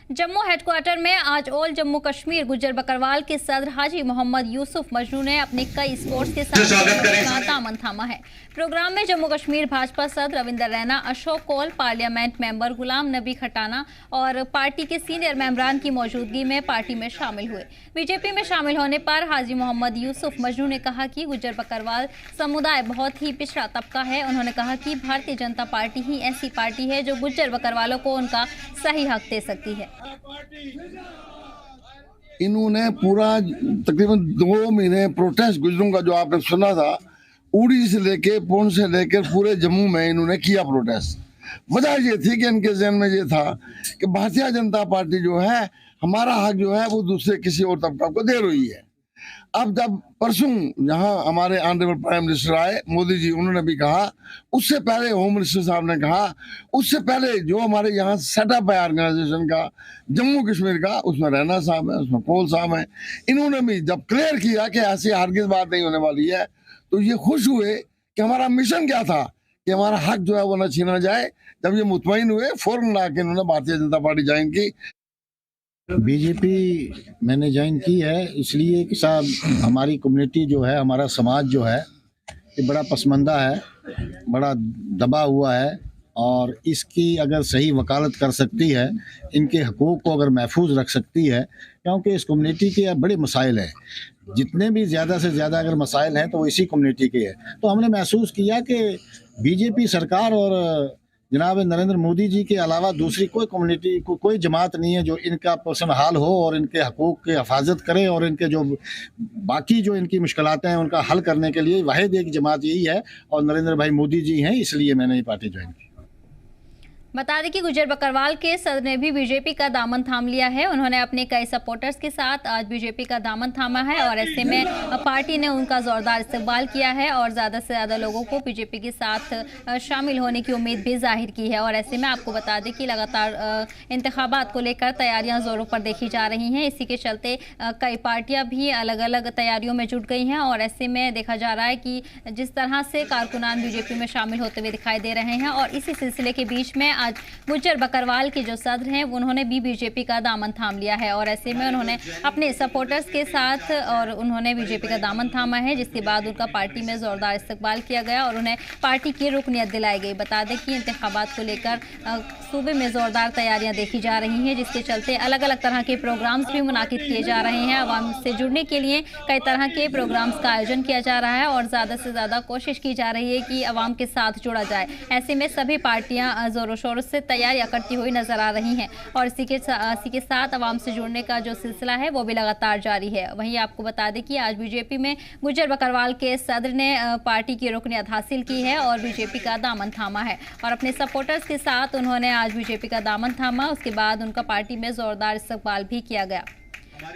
Jammu headquarter में आज all Jammu Kashmir Gujjar Bakarwal के सदर हाजी मोहम्मद यूसुफ मजनू ने अपने कई स्पोर्ट्स के साथ दामन थामा है। प्रोग्राम में जम्मू कश्मीर भाजपा सदर रविंदर रैना, अशोक कौल, पार्लियामेंट मेंबर गुलाम नबी खटाना और पार्टी के सीनियर मेंबरान की मौजूदगी में पार्टी में शामिल हुए। बीजेपी में शामिल होने पर हाजी मोहम्मद यूसुफ मजनू ने कहा कि गुज्जर बकरवाल समुदाय बहुत ही पिछड़ा तबका है। उन्होंने कहा कि भारतीय जनता पार्टी ही ऐसी पार्टी है जो गुज्जर बकरवालों को उनका सही हक दे सकती है। इन्होंने पूरा तकरीबन 2 महीने प्रोटेस्ट गुजरों का जो आपने सुना था, उड़ी से लेके पुंछ से लेकर पूरे जम्मू में इन्होंने किया प्रोटेस्ट। वजह ये थी कि इनके जहन में ये था कि भारतीय जनता पार्टी जो है हमारा हक जो है वो दूसरे किसी और तबका को दे रही है। अब जब परसों यहाँ हमारे ऑनरेबल प्राइम मिनिस्टर आए मोदी जी, उन्होंने भी कहा, उससे पहले होम मिनिस्टर साहब ने कहा, उससे पहले जो हमारे यहाँ सेटअप है ऑर्गेनाइजेशन का जम्मू कश्मीर का, उसमें रैना साहब है, उसमें कौल साहब है, इन्होंने भी जब क्लियर किया कि ऐसी हरगिज़ बात नहीं होने वाली है, तो ये खुश हुए कि हमारा मिशन क्या था कि हमारा हक जो है वो न छीना जाए। जब ये मुतमईन हुए फौरन आके इन्होंने भारतीय जनता पार्टी ज्वाइन की। बीजेपी मैंने ज्वाइन की है इसलिए कि साहब हमारी कम्युनिटी जो है, हमारा समाज जो है ये बड़ा पसमंदा है, बड़ा दबा हुआ है और इसकी अगर सही वकालत कर सकती है, इनके हकूक़ को अगर महफूज रख सकती है, क्योंकि इस कम्युनिटी के बड़े मसाइल हैं। जितने भी ज़्यादा से ज़्यादा अगर मसाइल हैं तो वो इसी कम्युनिटी के हैं। तो हमने महसूस किया कि बीजेपी सरकार और जनाब नरेंद्र मोदी जी के अलावा दूसरी कोई कम्युनिटी को कोई जमात नहीं है जो इनका पर्सन हाल हो और इनके हकूक़ की हिफाजत करे और इनके जो बाकी जो इनकी मुश्किलातें हैं उनका हल करने के लिए वाहिद एक जमात यही है और नरेंद्र भाई मोदी जी हैं, इसलिए मैंने ये पार्टी ज्वाइन की। बता दें कि गुज्जर बकरवाल के सदर ने भी बीजेपी का दामन थाम लिया है। उन्होंने अपने कई सपोर्टर्स के साथ आज बीजेपी का दामन थामा है और ऐसे में पार्टी ने उनका जोरदार इस्तकबाल किया है और ज़्यादा से ज़्यादा लोगों को बीजेपी के साथ शामिल होने की उम्मीद भी जाहिर की है। और ऐसे में आपको बता दें कि लगातार इंतखाबात को लेकर तैयारियाँ ज़ोरों पर देखी जा रही हैं। इसी के चलते कई पार्टियाँ भी अलग अलग तैयारियों में जुट गई हैं और ऐसे में देखा जा रहा है कि जिस तरह से कारकुनान बीजेपी में शामिल होते हुए दिखाई दे रहे हैं। और इसी सिलसिले के बीच में आज गुज्जर बकरवाल के जो सदर हैं उन्होंने भी बीजेपी का दामन थाम लिया है और ऐसे में उन्होंने अपने सपोर्टर्स के साथ और उन्होंने बीजेपी का दामन थामा है, जिसके बाद उनका पार्टी में जोरदार इस्तकबाल किया गया और उन्हें पार्टी की रुकनियत दिलाई गई। बता दें कि इंतखाबात को लेकर सूबे में जोरदार तैयारियां देखी जा रही हैं, जिसके चलते अलग अलग तरह के प्रोग्राम्स भी मुनाकिद किए जा रहे हैं। आवाम से जुड़ने के लिए कई तरह के प्रोग्राम्स का आयोजन किया जा रहा है और ज़्यादा से ज़्यादा कोशिश की जा रही है कि आवाम के साथ जुड़ा जाए। ऐसे में सभी पार्टियां ज़ोरों शोरों से तैयारियां करती हुई नजर आ रही हैं और इसी के साथ आवाम से जुड़ने का जो सिलसिला है वो भी लगातार जारी है। वहीं आपको बता दें कि आज बीजेपी में गुज्जर बकरवाल के सदर ने पार्टी की रुकनियत हासिल की है और बीजेपी का दामन थामा है और अपने सपोर्टर्स के साथ उन्होंने आज बीजेपी का दामन थामा। उसके बाद उनका पार्टी में जोरदार इस्तकबाल भी किया गया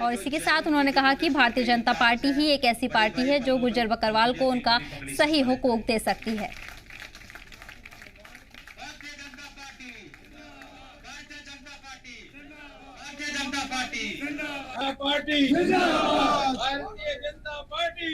और इसी के साथ उन्होंने कहा कि भारतीय जनता पार्टी ही एक ऐसी पार्टी है जो गुज्जर बकरवाल को उनका सही हुकूक दे सकती है। भारतीय जनता पार्टी